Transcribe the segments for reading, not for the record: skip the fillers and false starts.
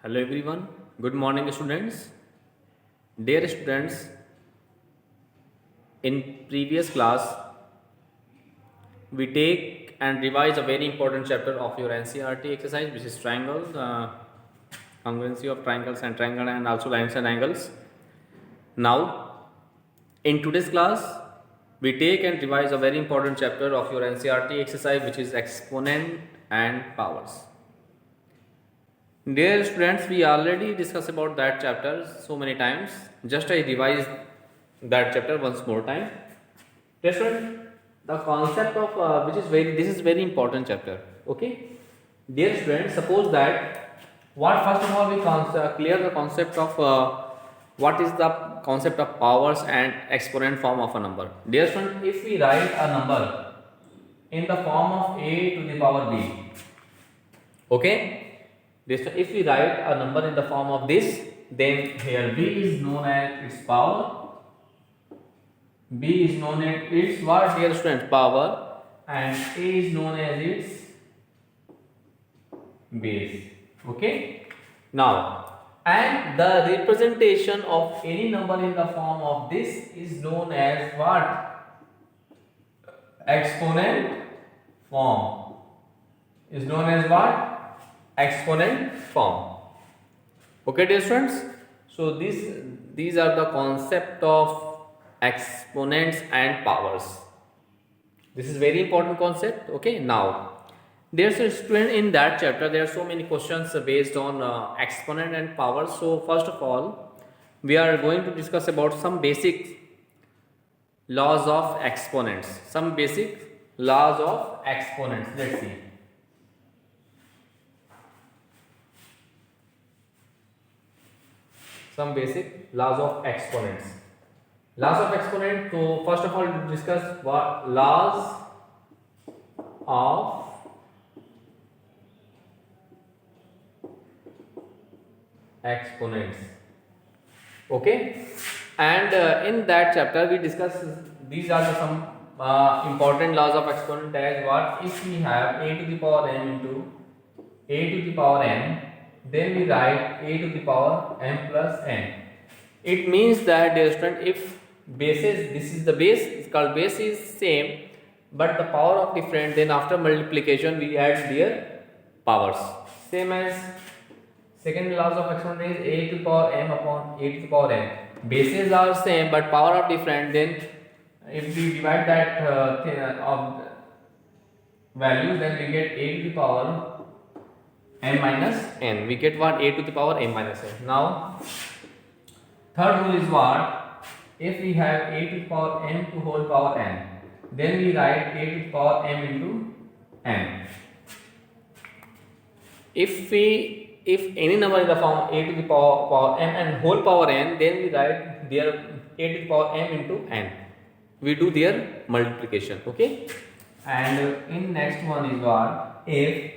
Hello everyone. Good morning students. Dear students, in previous class we take and revise a very important chapter of your NCRT exercise, which is triangles, congruency of triangles and triangle, and also lines and angles. Now in today's class we take and revise a very important chapter of your NCRT exercise, which is exponent and powers. Dear students, we already discussed about that chapter so many times. Just I revised that chapter once more time. Dear students, the concept of this is very important chapter. Okay, dear students, suppose that what first of all we clear the concept of what is the concept of powers and exponent form of a number. Dear students, if we write a number in the form of a to the power b, okay. If we write a number in the form of this, then here b is known as its power, b is known as its what, dear students? Power, and a is known as its base. Okay. Now, and the representation of any number in the form of this is known as what? Exponent form. Is known as what? Exponent form. Okay, dear students. So these are the concept of exponents and powers. This is very important concept. Okay, now dear student, in that chapter there are so many questions based on exponent and powers. So first of all we are going to discuss about some basic laws of exponents. Some basic laws of exponents. Let's see. Some basic laws of exponents. Laws of exponent. So first of all, we discuss what laws of exponents. Okay, and in that chapter we discuss these are some important laws of exponent, as what? If we have a to the power m into a to the power n, then we write a to the power m plus n. It means that, dear student, if bases, this is the base, it's called base is same, but the power of different, then after multiplication we add their powers. Same as second laws of exponent is a to the power m upon a to the power n. Bases are same but power of different, then if we divide that of values, then we get a to the power m minus n. We get what? A to the power m minus n. Now third rule is what? If we have a to the power m to whole power n, then we write a to the power m into n. If any number in the form a to the power m and whole power n, then we write their a to the power m into n. We do their multiplication. Okay, and in next one is what? If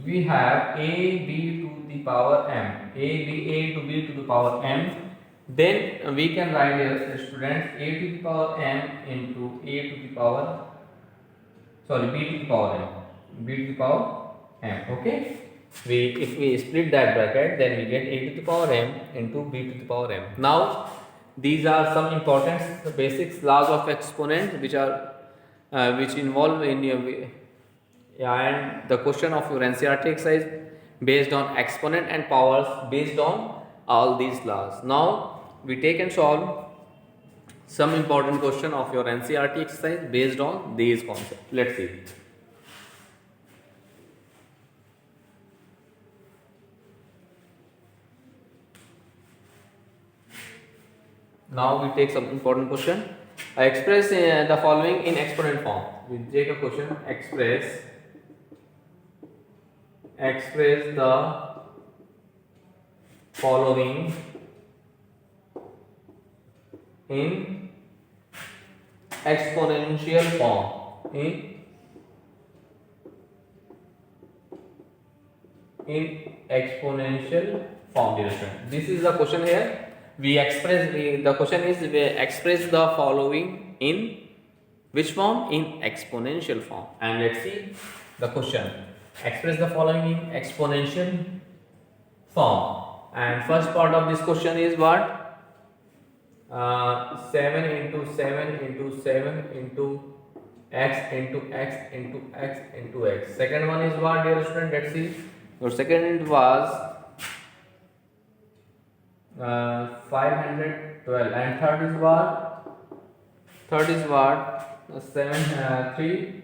we have a b to the power m, a to b to the power m, then we can write as students a to the power m into a to the power, sorry, b to the power m, b to the power m. Okay, if we split that bracket, then we get a to the power m into b to the power m. Now these are some important basics laws of exponent which are which involve in your and the question of your NCRT exercise based on exponent and powers based on all these laws. Now we take and solve some important question of your NCRT exercise based on these concepts. Let's see. Now we take some important question. I express the following in exponent form. We take a question, express the following in exponential form. In exponential form, dear student. This is the question here. The question is we express the following in which form? In exponential form. And let's see the question. Express the following in exponential form. And first part of this question is what? 7 into 7 into 7 into x into x into x into x. Second one is what, dear student? Let's see. Your second was 512, and third is what? Third is what? 343.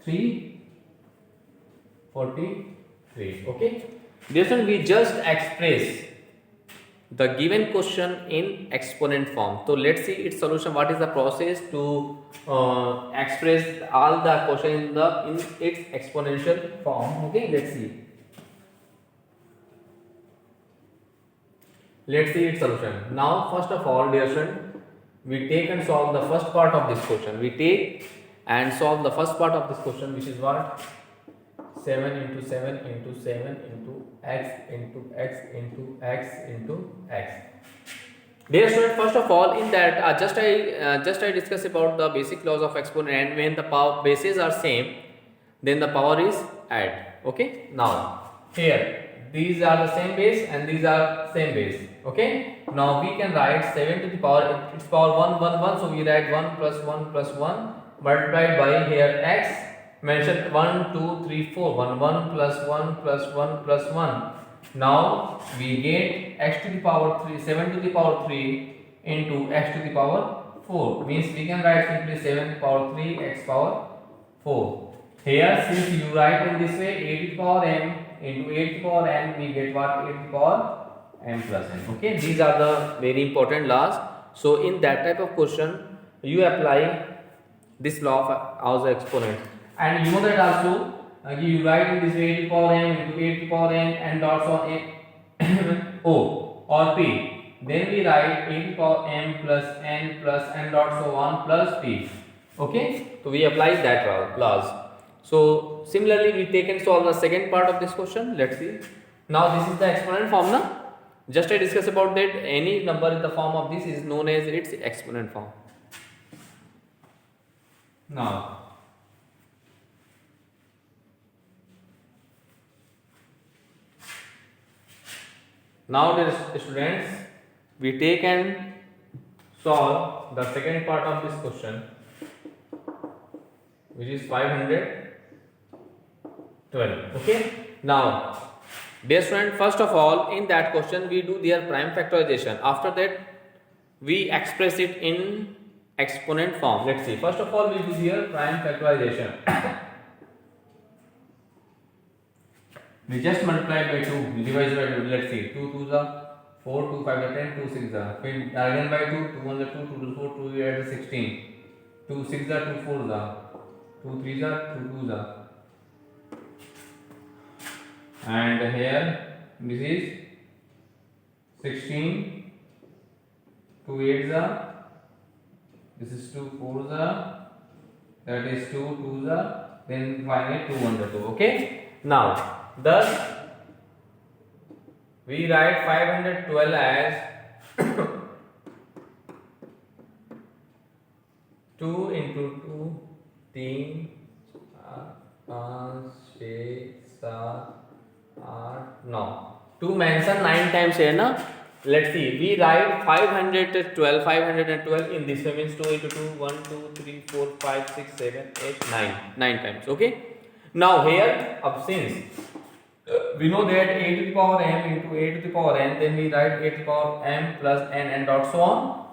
343. Okay. Dear student, we just express the given question in exponent form. So let's see its solution. What is the process to express all the question in its exponential form? Okay, let's see. Let's see its solution. Now, first of all, dear student, we take and solve the first part of this question. We take and solve the first part of this question, which is what? 7 into 7 into 7 into x into x into x into x. Dear student, first of all, in that just I discuss about the basic laws of exponent, and when the power bases are same, then the power is add. Okay. Now here these are the same base and these are same base. Okay. Now we can write 7 to the power, its power 1 1 1. So we write 1 plus 1 plus 1 multiplied by here x. Mention 1 2 3 4. 1 1 plus 1 plus 1 plus 1. Now we get x to the power 3, 7 to the power 3 into x to the power 4. Means we can write simply 7 power 3 x power 4. Here, since you write in this way, a to the power m into a to the power n, we get what? A to the power m plus n. Okay, these are the very important laws. So in that type of question, you apply this law of as exponent, and you know that also you write in this way, a to the power m into a to the power n and dots on a o or p. Then we write a to the power m plus n dots so on plus p. Okay, so we apply that laws. So similarly, we take and solve the second part of this question. Let's see. Now this is the exponent form. Now just I discuss about that. Any number in the form of this is known as its exponent form. Now dear students, we take and solve the second part of this question, which is 512. Okay. Now dear student, first of all, in that question we do their prime factorization. After that we express it in exponent form. Let's see. First of all, we do their prime factorization. We just multiply by 2, we divide by 2. Let's see. 2 2 the 4, 2 5 the 10, 2 6 the. Again by 2, 2 1 the 2, 2 the 4, 2 the 16. 2 6 the 2 4 the. 2 3 the 2 2 the. And here this is 16. 2 8 the. This is 2 4 the. That is 2 2 the. Then finally 2 1 the 2. Okay. Now thus we write 512 as 2 into 2 3 5 6 7 8 9. 2 mention 9 times here na. Let's see, we write 512 in this way, means 2 into 2 1 2 3 4 5 6 7 8 9 times. Okay. Now here since we know that a to the power m into a to the power n, then we write a to the power m plus n and dot so on.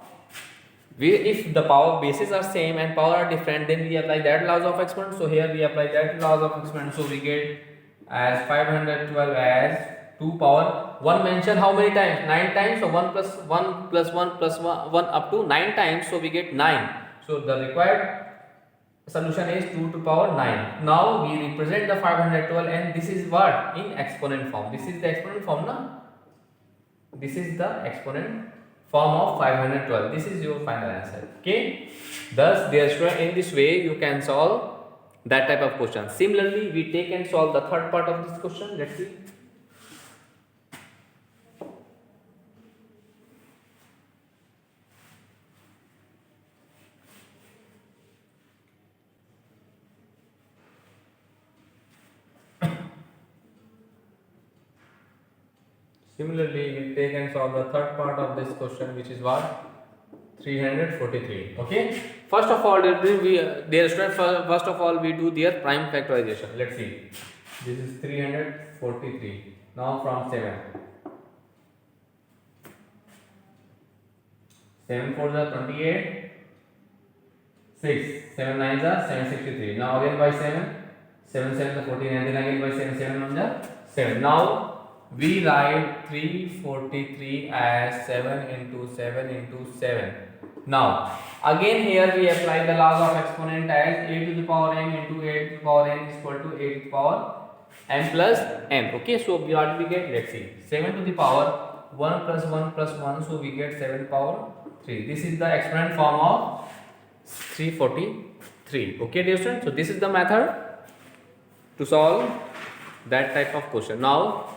If the power bases are same and power are different, then we apply that laws of exponent. So here we apply that laws of exponent. So we get as 512 as 2 power 1 mention how many times? 9 times. So 1 plus 1 plus 1 plus 1 up to 9 times. So we get 9. So the required solution is 2 to power 9. Now we represent the 512 and this is what? In exponent form. This is the exponent form na? This is the exponent form of 512. This is your final answer. Okay. Thus in this way you can solve that type of question. Similarly, we take and solve the third part of this question. Let's see. Similarly, we take and solve the third part of this question, which is what? 343. Okay. First of all, dear student, first of all, we do their prime factorization. Let's see. This is 343. Now from 7. 7 4 is 28. 6. 7 9 is 763. Now again by 7. 7 7 is 14. And then again by 7. 7 1 is 7. Now we write 343 as 7 into 7 into 7. Now again here we apply the laws of exponent as a to the power n into a to the power n is equal to a to the power n plus n. Okay, so what we get? Let's see. 7 to the power 1 plus 1 plus 1, so we get 7 power 3. This is the exponent form of 343. Okay, dear students, so this is the method to solve that type of question. Now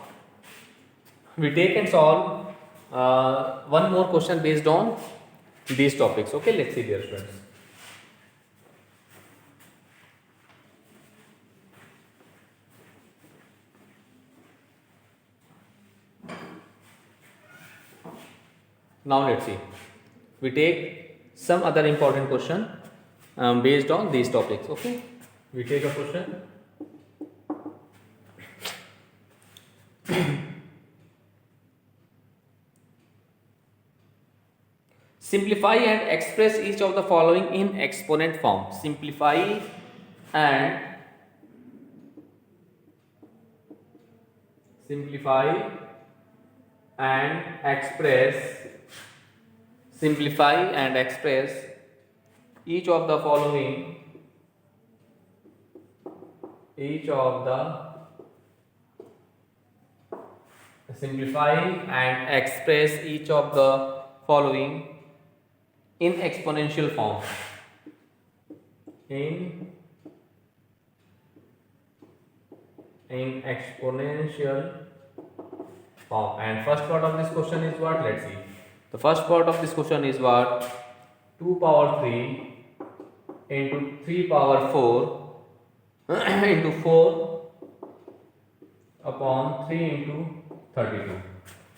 we take and solve one more question based on these topics. Okay, let's see, dear students. Now let's see. We take some other important question based on these topics. Okay, we take a question. Simplify and express each of the following in exponent form. Simplify and express each of the following in exponential form. In exponential form. And first part of this question is what? Let's see. The first part of this question is what? 2 power 3 into 3 power 4 into 4 upon 3 into 32.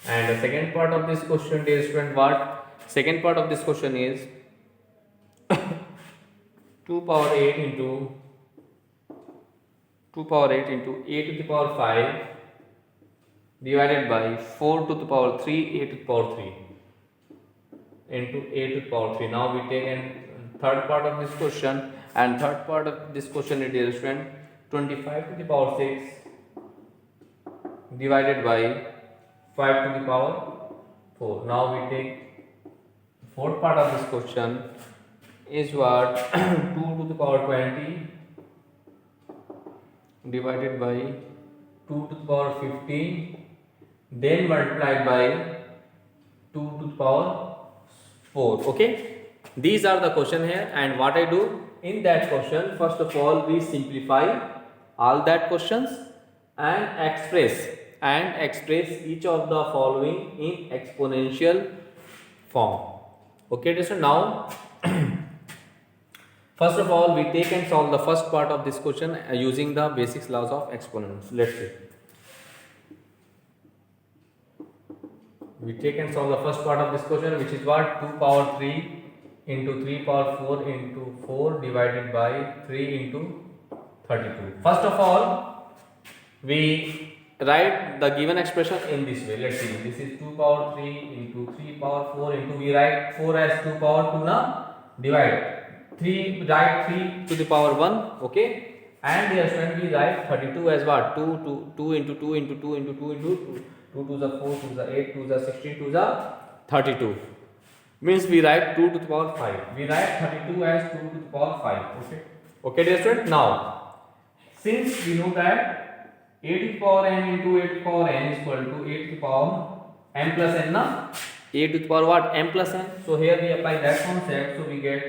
And the second part of this question, dear student, what? Second part of this question is 2 power 8 into a to the power 5 divided by 4 to the power 3 a to the power 3 into a to the power 3. Now we take a third part of this question, and third part of this question is, dear student, 25 to the power 6 divided by 5 to the power 4. Now we take fourth part of this question is what? 2 to the power 20 divided by 2 to the power 15, then multiplied by 2 to the power 4. Okay, these are the question here, and what I do in that question, first of all we simplify all that questions and express each of the following in exponential form. Okay, so now first of all we take and solve the first part of this question using the basic laws of exponents. Let's see. We take and solve the first part of this question, which is what? 2 power 3 into 3 power 4 into 4 divided by 3 into 32. First of all, we write the given expression in this way. Let's see. This is 2 power 3 into 3 power 4 into, we write 4 as 2 power 2 now, divide 3, write 3 to the power 1. Okay, and here when we write 32 as what? 2 into 2 into 2 into 2 into 2 to the 4 to the 8 to the 16 to the 32. Means we write 2 to the power 5. We write 32 as 2 to the power 5. Okay. Okay, dear student. Now, since we know that a to the power n into a to the power n is equal to a to the power m plus n, na? A to the power what? M plus n. So here we apply that concept. So we get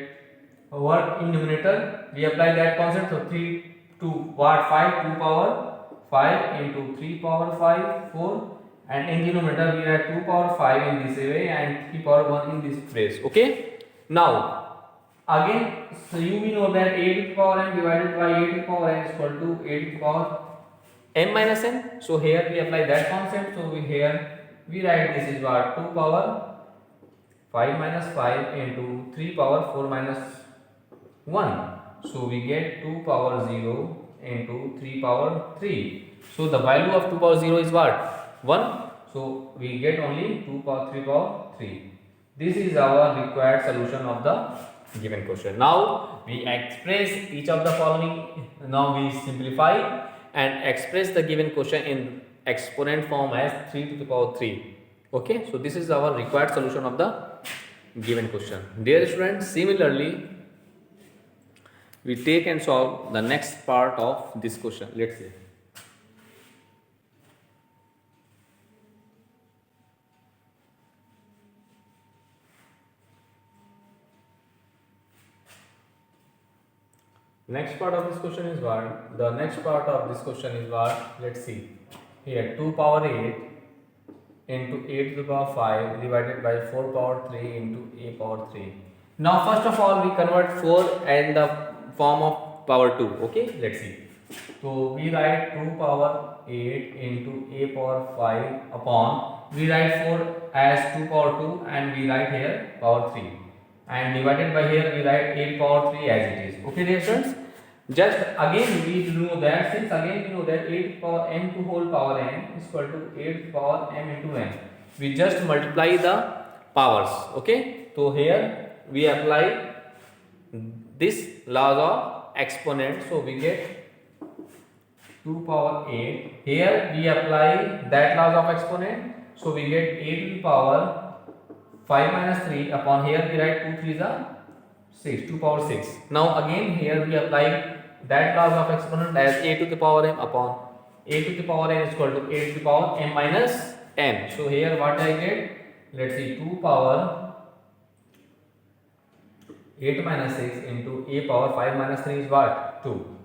what in numerator? We apply that concept. So 3 to what? 5 2 power 5 into 3 power 5 4. And in denominator we write 2 power 5 in this way and 3 power 1 in this phrase. Okay. Now again, so we know that a to the power n divided by a to the power n is equal to a to the power m minus n. So here we apply that concept. So we here we write this is what 2 power 5 minus 5 into 3 power 4 minus 1. So we get 2 power 0 into 3 power 3. So the value of 2 power 0 is what? 1. So we get only 2 power 3 power 3. This is our required solution of the given question. Now we express each of the following. Now we simplify and express the given question in exponent form as 3 to the power 3. Okay, so this is our required solution of the given question. Dear students, similarly we take and solve the next part of this question. Let's see. Next part of this question is what? The next part of this question is what? Let's see. Here 2 power 8 into a to the power 5 divided by 4 power 3 into a power 3. Now first of all we convert 4 in the form of power 2. Okay, let's see. So we write 2 power 8 into a power 5 upon, we write 4 as 2 power 2 and we write here power 3, and divided by here we write 8 power 3 as it is. Okay dear students, just again we know that, since again we know that 8 power m to whole power n is equal to 8 power m into n, we just multiply the powers. Okay, so here we apply this laws of exponent, so we get 2 power 8. Here we apply that laws of exponent, so we get 8 to the power 5 minus 3 upon, here we write 2 3s are 6, 2 power 6. Now again here we apply that laws of exponent as a to the power m upon a to the power n is equal to a to the power m minus n. So here what I get, let's see, 2 power 8 minus 6 into a power 5 minus 3 is what? 2.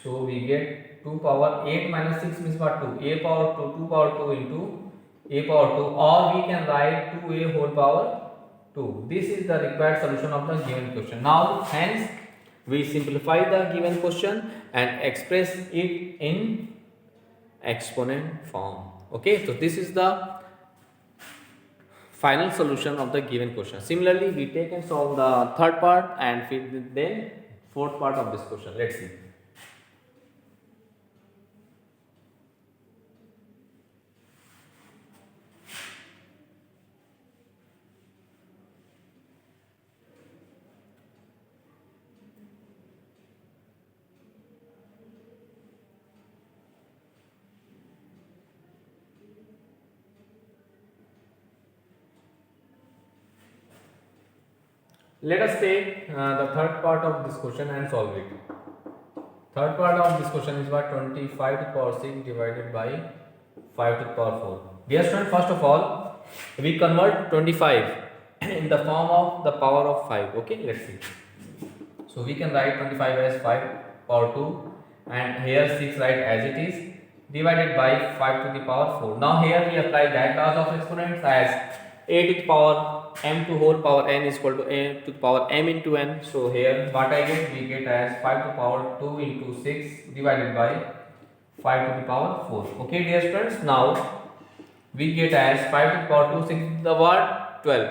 So we get 2 power 8 minus 6 means what? 2. A power 2, 2 power 2 into a power 2, or we can write 2a whole power 2. This is the required solution of the given question. Now hence we simplify the given question and express it in exponent form. Okay, so this is the final solution of the given question. Similarly we take and solve the third part and then fourth part of this question. Let's see. Let us take the third part of this question and solve it. Third part of this question is what? 25 to the power 6 divided by 5 to the power 4. Dear student, first of all we convert 25 in the form of the power of 5. Okay, let's see. So we can write 25 as 5 power 2 and here 6 write as it is divided by 5 to the power 4. Now here we apply that laws of exponents as a to the power m to whole power n is equal to a to the power m into n. So here what I get, we get as 5 to the power 2 into 6 divided by 5 to the power 4. Okay dear students, now we get as 5 to the power 2, 6 the what? 12.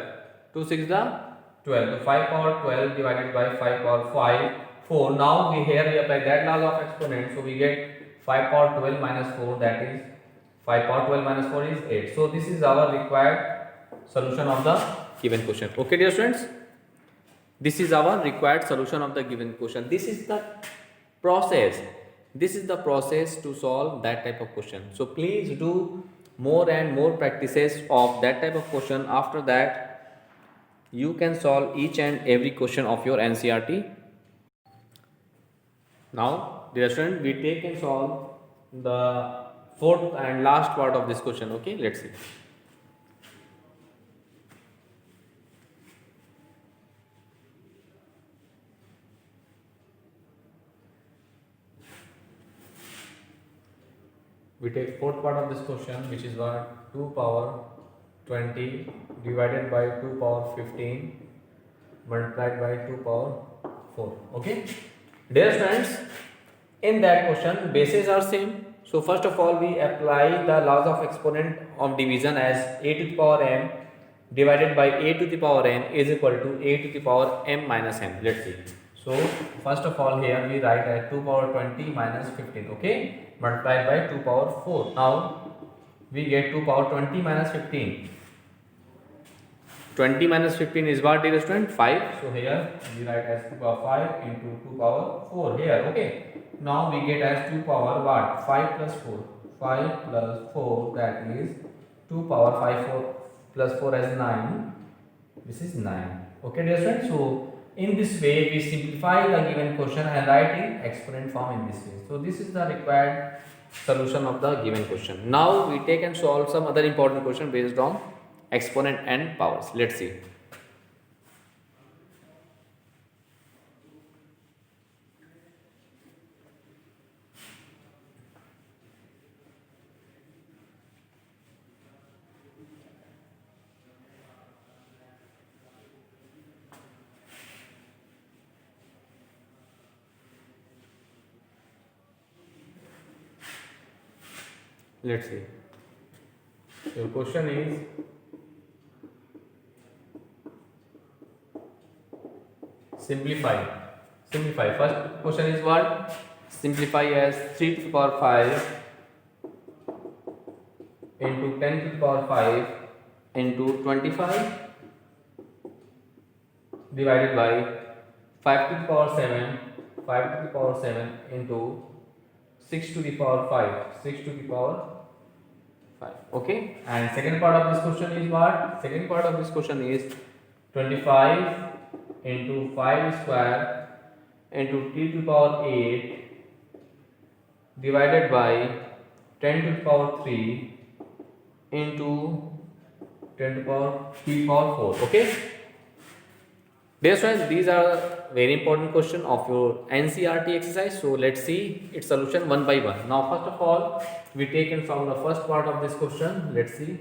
2 6 the 12. So 5 power 12 divided by 5 power 5 4. Now here we apply that laws of exponent, so we get 5 power 12 minus 4, that is 5 power 12 minus 4 is 8. So this is our required solution of the given question. Okay dear students, this is our required solution of the given question. This is the process, this is the process to solve that type of question. So please do more and more practices of that type of question. After that you can solve each and every question of your NCERT. Now dear student, we take and solve the fourth and last part of this question. Okay, let's see. We take fourth part of this question, which is what? 2 power 20 divided by 2 power 15 multiplied by 2 power 4. Okay dear students, in that question bases are same, So first of all, we apply the laws of exponent of division as a to the power m divided by a to the power n is equal to a to the power m minus n. Let's see. So first of all, here we write as 2 power 20 minus 15, okay, multiplied by 2 power 4. Now we get 2 power 20 minus 15. 20 minus 15 is what, dear student? 5. So here we write as 2 power 5 into 2 power 4 here, okay. Now we get as 2 power what? 5 plus 4. 5 plus 4, that is 2 power 5 4 plus 4 as 9. This is 9. Okay, dear student. So in this way we simplify the given question and write in exponent form in this way. So this is the required solution of the given question. Now we take and solve some other important question based on exponent and powers. Let's see. Let's see. Your question is simplify. Simplify. First question is what? Simplify as 3 to the power 5 into 10 to the power 5 into 25 divided by 5 to the power 7, 5 to the power 7 into 6 to the power 5, 6 to the power 5. Okay. And second part of this question is what? Second part of this question is 25 into 5 square into t to the power 8 divided by 10 to the power 3 into 10 to the power t power 4. Okay. Dear friends, these are very important question of your NCERT exercise. So let's see its solution one by one. Now first of all, we take in from the first part of this question. Let's see,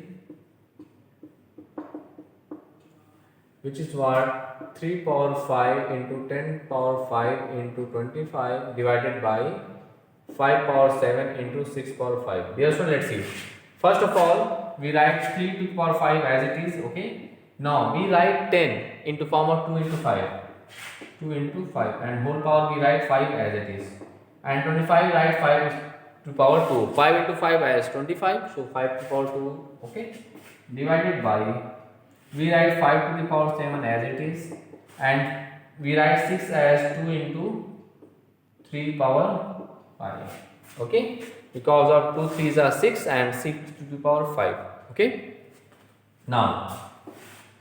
which is what? 3 power 5 into 10 power 5 into 25 divided by 5 power 7 into 6 power 5. Dear friends, let's see. First of all, we write 3 to the power 5 as it is, okay. Now we write 10 into form of 2 into 5, 2 into 5, and whole power we write 5 as it is, and 25 write 5 to power 2, 5 into 5 as 25, so 5 to power 2, okay, divided by, we write 5 to the power 7 as it is, and we write 6 as 2 into 3 power 5, okay, because of 2 3s are 6 and 6 to the power 5, okay. Now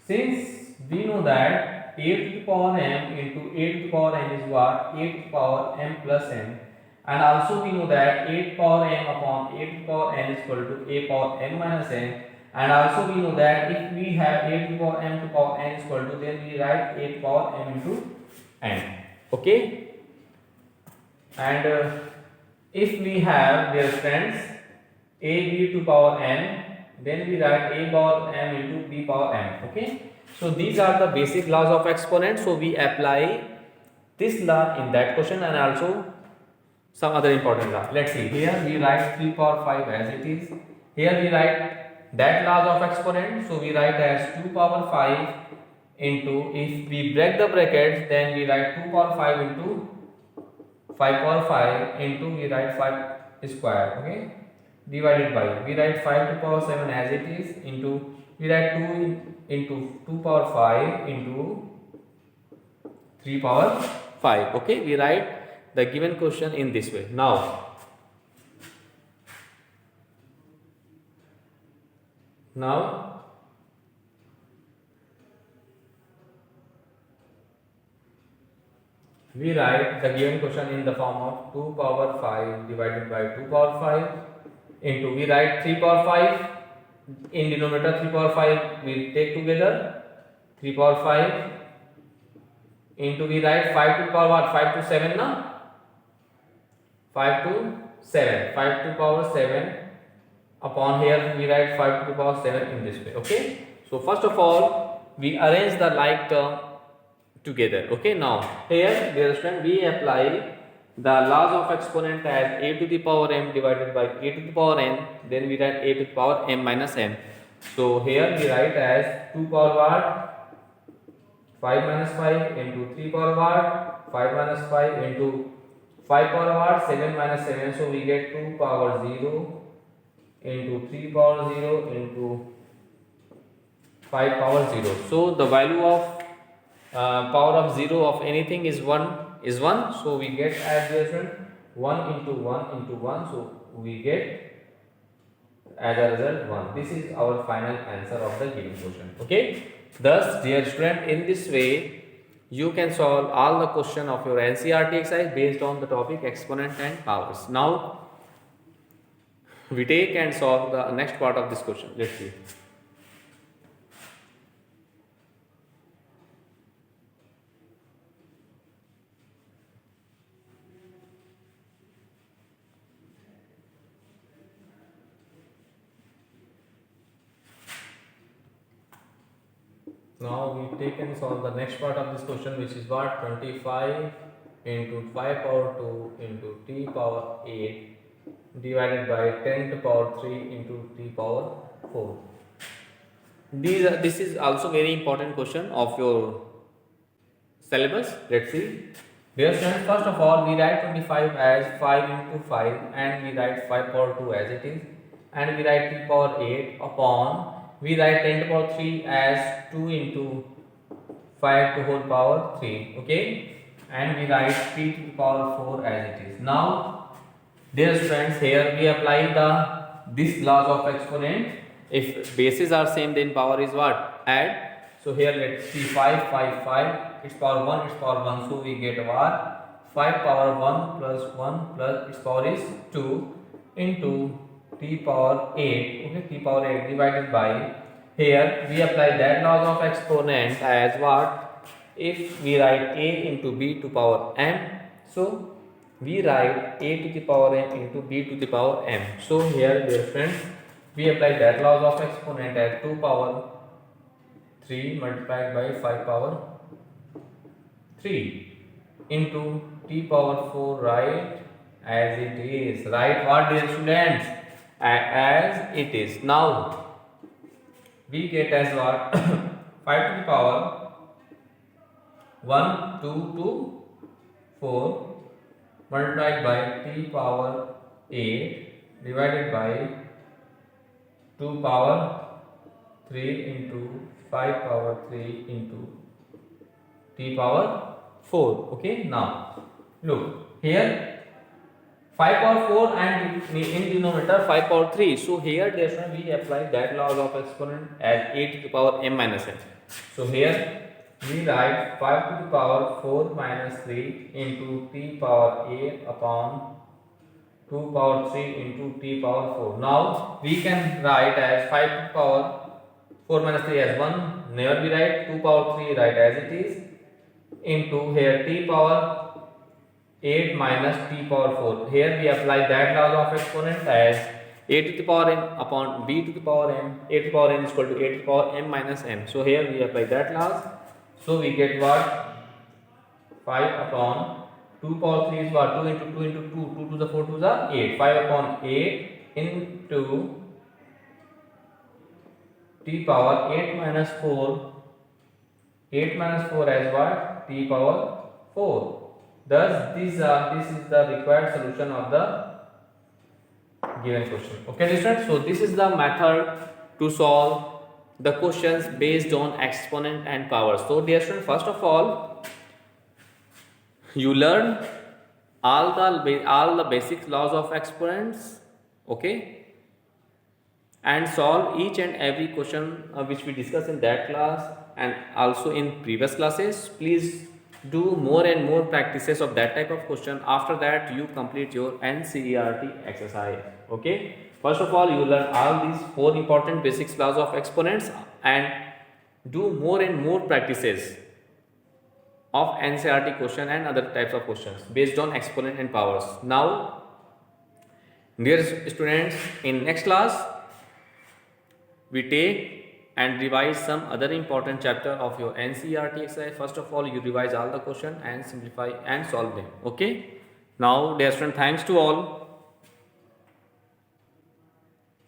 since we know that a to the power m into a to the power n is what? A to the power m plus n, and also we know that a to the power m upon a to the power n is equal to a power m minus n, and also we know that if we have a to the power m to the power n is equal to, then we write a to the power m into n, okay. And if we have, dear friends, a b to power n, then we write a power m into b power m, okay. So these are the basic laws of exponent. So we apply this law in that question and also some other important law. Let's see, here we write 3 power 5 as it is, here we write that laws of exponent. So we write as 2 power 5 into, if we break the brackets, then we write 2 power 5 into 5 power 5 into, we write 5 square, okay, divided by, we write 5 to power 7 as it is, into, we write 2 into 2 power 5 into 3 power 5, okay. We write the given question in this way. Now we write the given question in the form of 2 power 5 divided by 2 power 5 into, we write 3 power 5 in denominator, 3 power 5 we take together, 3 power 5 into, we write 5 to the power what? 5 to 7 now, 5 to 7, 5 to power 7 upon, here we write 5 to the power 7 in this way, okay. So first of all we arrange the like term together, okay. Now here, dear student, we apply the laws of exponent as a to the power m divided by a to the power n, then we write a to the power m minus n. So here we write as 2 power what 5 minus 5 into 3 power what 5 minus 5 into 5 power what 7 minus 7, so we get 2 power 0 into 3 power 0 into 5 power 0. So the value of power of 0 of anything is 1, so we get as different 1 into 1 into 1, so we get as a result 1. This is our final answer of the given question. Okay, thus dear student, in this way you can solve all the question of your NCERT exercise based on the topic exponent and powers. Now we take and solve the next part of this question. Let's see. Now we take and solve the next part of this question, which is what 25 into 5 power 2 into t power 8 divided by 10 to power 3 into t power 4. This is also very important question of your syllabus. Let's see. Dear students, first of all we write 25 as 5 into 5 and we write 5 power 2 as it is, and we write t power 8 upon, we write 10 to power 3 as 2 into 5 to whole power 3, okay, and we write t to the power 4 as it is. Now dear students, here we apply this laws of exponent. If bases are same, then power is what? Add. So here let's see 5, 5, 5, its power 1, its power 1, so we get what? 5 power 1 plus 1 plus its power is 2 into t power 8, okay, t power 8 divided by, here we apply that laws of exponent as what? If we write a into b to power m, so we write a to the power m into b to the power m. So here dear friends, we apply that laws of exponent as 2 power 3 multiplied by 5 power 3 into t power 4, right as it is. Right what dear students? As it is. Now we get as what 5 to the power 1, 2 to 4 multiplied by t power 8 divided by 2 power 3 into 5 power 3 into t power 4. Okay, now look here 5 power 4 and in denominator 5 power 3. So here therefore we apply that laws of exponent as a to the power m minus n. So here we write 5 to the power 4 minus 3 into t power 8 upon 2 power 3 into t power 4. Now we can write as 5 to the power 4 minus 3 as 1, never we write 2 power 3 write as it is, into here t power 8 minus t power 4. Here we apply that law of exponent as a to the power n upon b to the power m. A to the power n is equal to a to the power m minus n. So here we apply that laws. So we get what? 5 upon 2 power 3 is what? 2 into 2 into 2. 2 to the 4 to the 8. 5 upon 8 into t power 8 minus 4. 8 minus 4 as what? T power 4. Thus this is the required solution of the given question. Okay students, so this is the method to solve the questions based on exponent and power. So dear students, first of all you learn all the basic laws of exponents, okay, and solve each and every question which we discussed in that class and also in previous classes. Please do more and more practices of that type of question. After that you complete your NCERT exercise. Okay, first of all you learn all these 4 important basic laws of exponents and do more and more practices of NCERT question and other types of questions based on exponent and powers. Now dear students, in next class we take and revise some other important chapter of your NCERT exercise. First of all you revise all the question and simplify and solve them. Okay, Now, dear student, thanks to all.